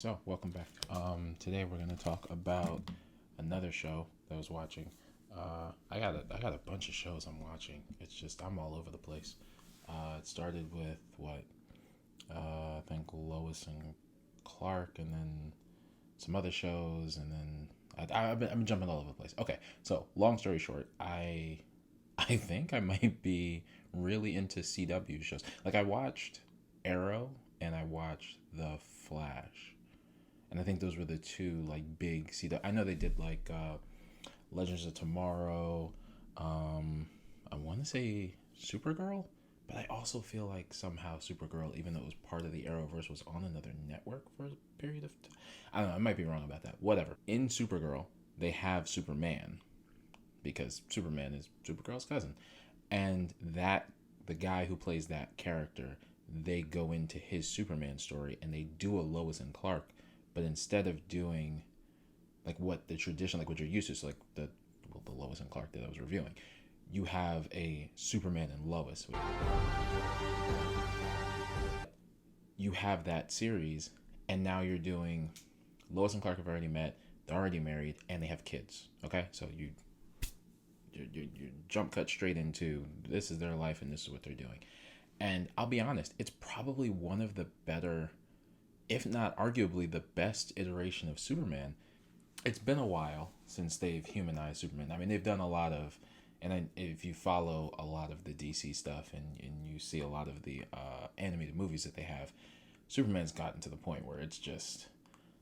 So, welcome back. Today we're gonna talk about another show that I was watching. I got a bunch of shows I'm watching. It's just I'm all over the place. It started with what I think Lois and Clark, and then some other shows, and then I've been jumping all over the place. Okay, so long story short, I think I might be really into CW shows. Like I watched Arrow and I watched The Flash, and I think those were the two like big CW. I know they did like Legends of Tomorrow. I want to say Supergirl, but I also feel like somehow Supergirl, even though it was part of the Arrowverse, was on another network for a period of time. I don't know. I might be wrong about that. Whatever. In Supergirl, they have Superman because Superman is Supergirl's cousin, and that the guy who plays that character, they go into his Superman story and they do a Lois and Clark, but instead of doing like what the tradition, like what you're used to, so like the Lois and Clark that I was reviewing, you have a Superman and Lois. You have that series, and now you're doing Lois and Clark have already met, they're already married, and they have kids. Okay, so you jump cut straight into this is their life and this is what they're doing. And I'll be honest, it's probably one of the better, if not arguably the best iteration of Superman. It's been a while since they've humanized Superman. I mean, they've done a lot of, if you follow a lot of the DC stuff and you see a lot of the animated movies that they have, Superman's gotten to the point where it's just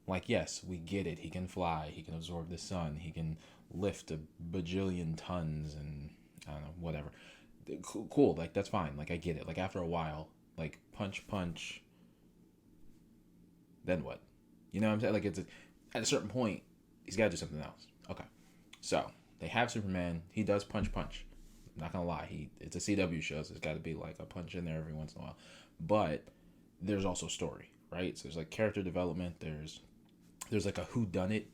like, yes, we get it. He can fly. He can absorb the sun. He can lift a bajillion tons and I don't know, whatever. Cool. Like, that's fine. Like, I get it. Like, after a while, like, punch, punch, then what? You know what I'm saying? Like, at a certain point, he's got to do something else. Okay. So, they have Superman. He does punch, punch. I'm not going to lie. It's a CW show, so there's got to be, like, a punch in there every once in a while. But there's also story, right? So, there's, like, character development. There's like a who done it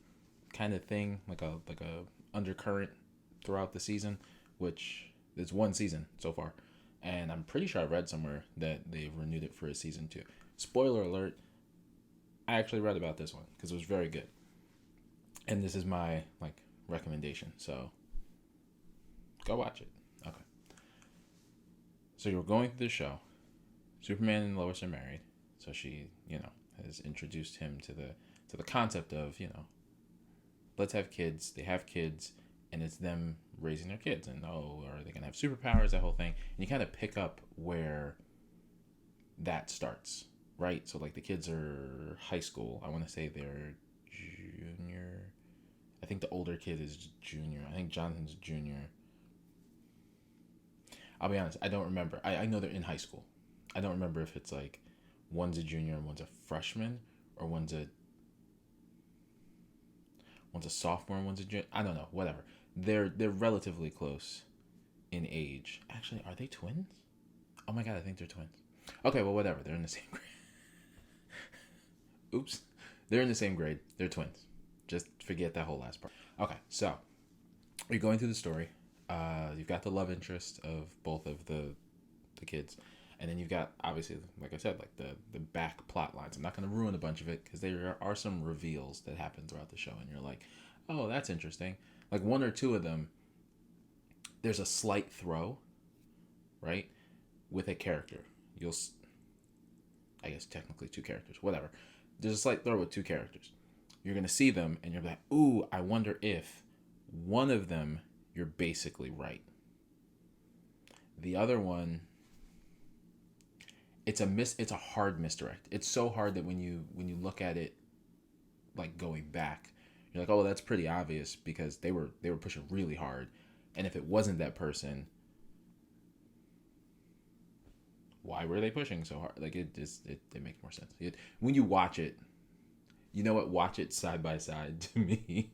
kind of thing, like a undercurrent throughout the season, which is one season so far, and I'm pretty sure I read somewhere that they've renewed it for a season 2. Spoiler alert: I actually read about this one because it was very good, and this is my like recommendation. So go watch it. Okay. So you're going through the show. Superman and Lois are married, so she has introduced him to the concept of let's have kids. They have kids, and it's them raising their kids. And are they gonna have superpowers? That whole thing. And you kind of pick up where that starts, right? So like the kids are high school. I want to say they're junior. I think the older kid is junior. I think Jonathan's junior. I'll be honest. I don't remember. I know they're in high school. I don't remember if it's like one's a junior and one's a freshman, or one's a sophomore and one's a junior. I don't know. Whatever. They're relatively close in age. Actually, are they twins? Oh my god, I think they're twins. Okay, well whatever. They're in the same grade. Oops. They're in the same grade. They're twins. Just forget that whole last part. Okay, so you're going through the story. You've got the love interest of both of the kids, and then you've got obviously, like I said, like the back plot lines. I'm not going to ruin a bunch of it because there are some reveals that happen throughout the show, and you're like, oh, that's interesting. Like one or two of them, there's a slight throw, right, with a character. I guess technically two characters, whatever. There's a slight throw with two characters. You're gonna see them, and you're like, ooh, I wonder if one of them you're basically right. The other one, it's a hard misdirect. It's so hard that when you look at it like going back, you're like, oh, that's pretty obvious because they were pushing really hard, and if it wasn't that person, why were they pushing so hard? Like it makes more sense. When you watch it, you know what? Watch it side by side to me,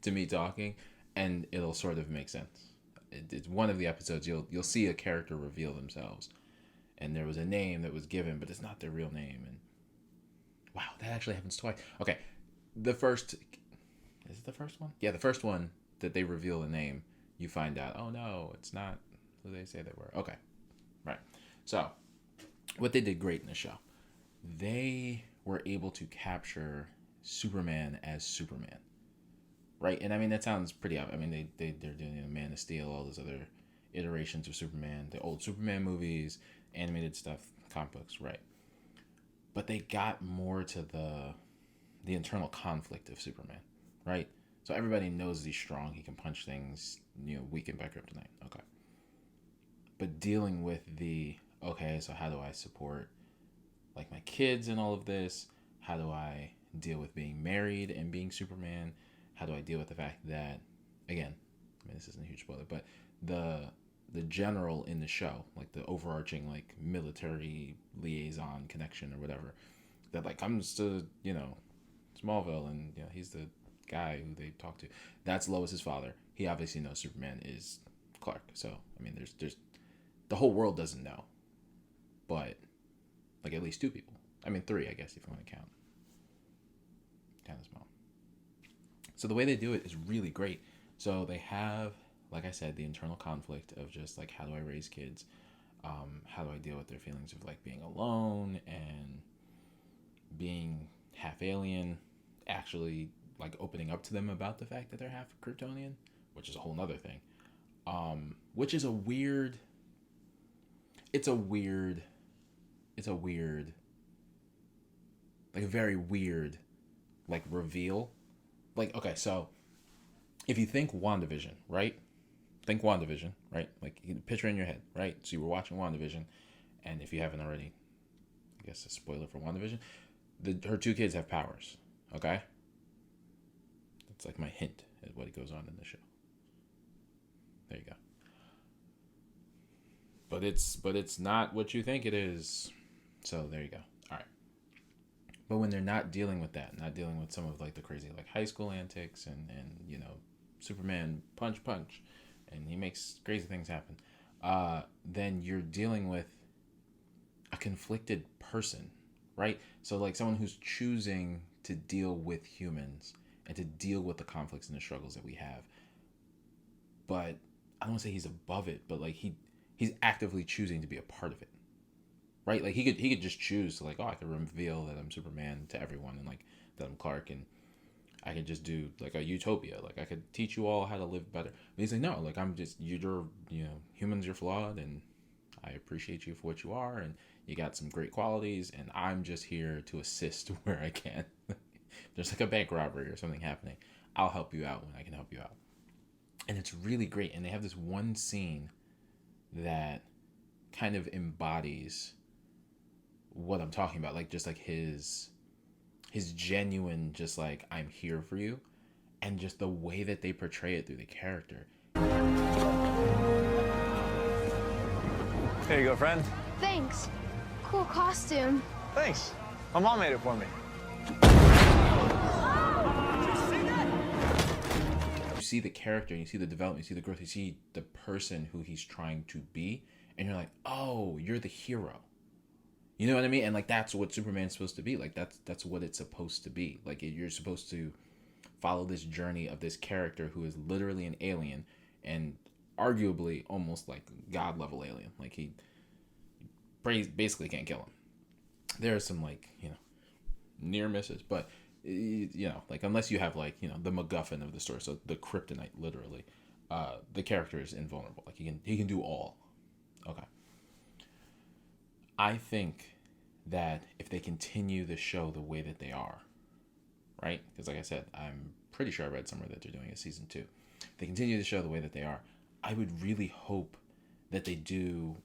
to me talking, and it'll sort of make sense. It's one of the episodes you'll see a character reveal themselves, and there was a name that was given, but it's not their real name. And wow, that actually happens twice. Okay, the first is it the first one? Yeah, the first one that they reveal the name, you find out, oh no, it's not who they say they were. Okay, right. So, what they did great in the show, they were able to capture Superman as Superman, right? And I mean that sounds pretty. I mean they're doing Man of Steel, all those other iterations of Superman, the old Superman movies, animated stuff, comic books, right? But they got more to the internal conflict of Superman, right? So everybody knows he's strong. He can punch things, weakened by kryptonite. Okay. But dealing with so how do I support like my kids and all of this? How do I deal with being married and being Superman? How do I deal with the fact that, again, I mean, this isn't a huge spoiler, but the general in the show, like the overarching like military liaison connection or whatever, that like comes to Smallville, and he's the guy who they talk to. That's Lois's father. He obviously knows Superman is Clark. So I mean, there's the whole world doesn't know, but like at least two people. I mean, three, I guess, if you want to count his mom. So the way they do it is really great. So they have, like I said, the internal conflict of just like, how do I raise kids? How do I deal with their feelings of like being alone and being half alien, actually like opening up to them about the fact that they're half Kryptonian, which is a whole nother thing. Which is a weird, like a very weird like reveal. Like, okay, so if you think WandaVision, right? Like you can picture in your head, right? So you were watching WandaVision, and if you haven't already, I guess a spoiler for WandaVision, her two kids have powers, okay? That's like my hint at what goes on in the show. There you go. But it's not what you think it is. So there you go. All right. But when they're not dealing with that, not dealing with some of like the crazy like high school antics and Superman punch, and he makes crazy things happen, then you're dealing with a conflicted person, right? So like someone who's choosing to deal with humans and to deal with the conflicts and the struggles that we have. But I don't want to say he's above it, but like he's actively choosing to be a part of it, right? Like he could just choose to like, I could reveal that I'm Superman to everyone and like that I'm Clark, and I could just do like a utopia, like I could teach you all how to live better. But he's like, no, like I'm just humans, you're flawed, and I appreciate you for what you are, and you got some great qualities, and I'm just here to assist where I can. There's like a bank robbery or something happening, I'll help you out when I can help you out. And it's really great. And they have this one scene that kind of embodies what I'm talking about, like just like his genuine, just like, I'm here for you, and just the way that they portray it through the character. Here you go, friend. Thanks. Cool costume. Thanks. My mom made it for me. You see the character, you see the development, you see the growth, you see the person who he's trying to be, and you're like, oh, you're the hero. You know what I mean? And like that's what Superman's supposed to be. Like that's what it's supposed to be. Like you're supposed to follow this journey of this character who is literally an alien, and arguably almost like God level alien. Like he basically can't kill him. There are some like near misses, but like unless you have like the MacGuffin of the story, so the kryptonite literally, the character is invulnerable. Like he can do all. Okay. I think that if they continue the show the way that they are, right? Because like I said, I'm pretty sure I read somewhere that they're doing a season 2. If they continue the show the way that they are, I would really hope that they do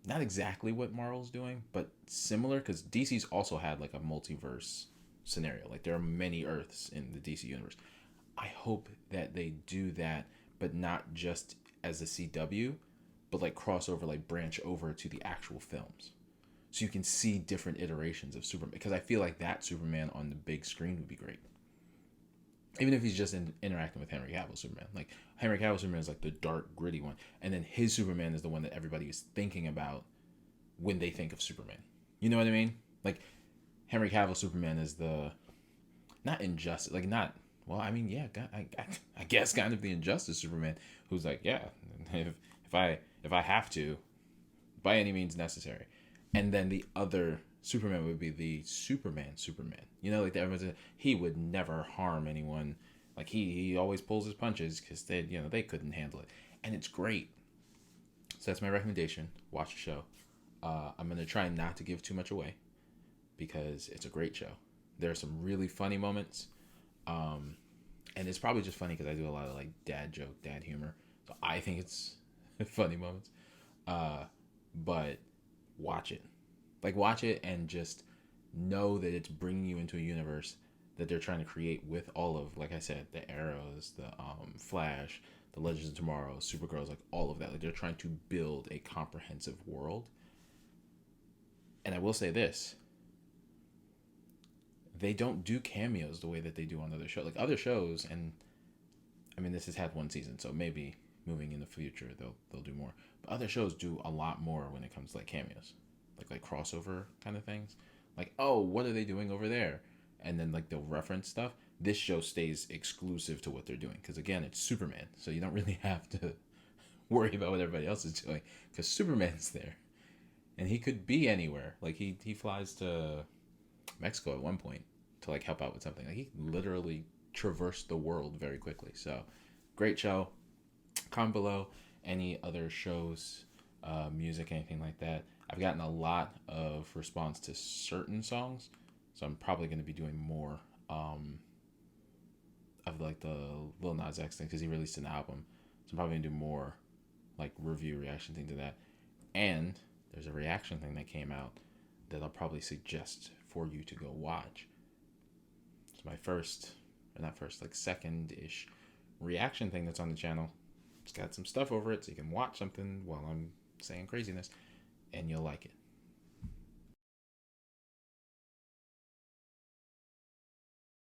not exactly what Marvel's doing, but similar, because DC's also had like a multiverse scenario. Like there are many Earths in the DC universe. I hope that they do that, but not just as a CW, but like crossover, like branch over to the actual films, so you can see different iterations of Superman. Because I feel like that Superman on the big screen would be great, even if he's just interacting with Henry Cavill Superman. Like Henry Cavill Superman is like the dark, gritty one, and then his Superman is the one that everybody is thinking about when they think of Superman. You know what I mean? Like Henry Cavill Superman is the not injustice, like not. Well, I mean, yeah, I guess kind of the injustice Superman, who's like, yeah, if I have to, by any means necessary. And then the other Superman would be the Superman. You know, like everyone's he would never harm anyone. Like he always pulls his punches because they couldn't handle it, and it's great. So that's my recommendation. Watch the show. I'm gonna try not to give too much away because it's a great show. There are some really funny moments, and it's probably just funny because I do a lot of like dad humor. So I think it's funny moments. But watch it. Like watch it and just know that it's bringing you into a universe that they're trying to create with all of, like I said, the Arrows, the Flash, the Legends of Tomorrow, Supergirls, like all of that. Like they're trying to build a comprehensive world. And I will say this: they don't do cameos the way that they do on other shows. Like other shows, and I mean this has had one season, so maybe moving in the future they'll do more. But other shows do a lot more when it comes to like cameos, like crossover kind of things. Like, oh, what are they doing over there? And then like they'll reference stuff. This show stays exclusive to what they're doing because again, it's Superman, so you don't really have to worry about what everybody else is doing because Superman's there, and he could be anywhere. Like he flies to Mexico at one point to like help out with something. Like he literally traversed the world very quickly. So, great show. Comment below any other shows, music, anything like that. I've gotten a lot of response to certain songs, so I'm probably going to be doing more of like the Lil Nas X thing because he released an album. So I'm probably going to do more like review reaction thing to that. And there's a reaction thing that came out that I'll probably suggest for you to go watch. It's my second-ish reaction thing that's on the channel. It's got some stuff over it so you can watch something while I'm saying craziness and you'll like it.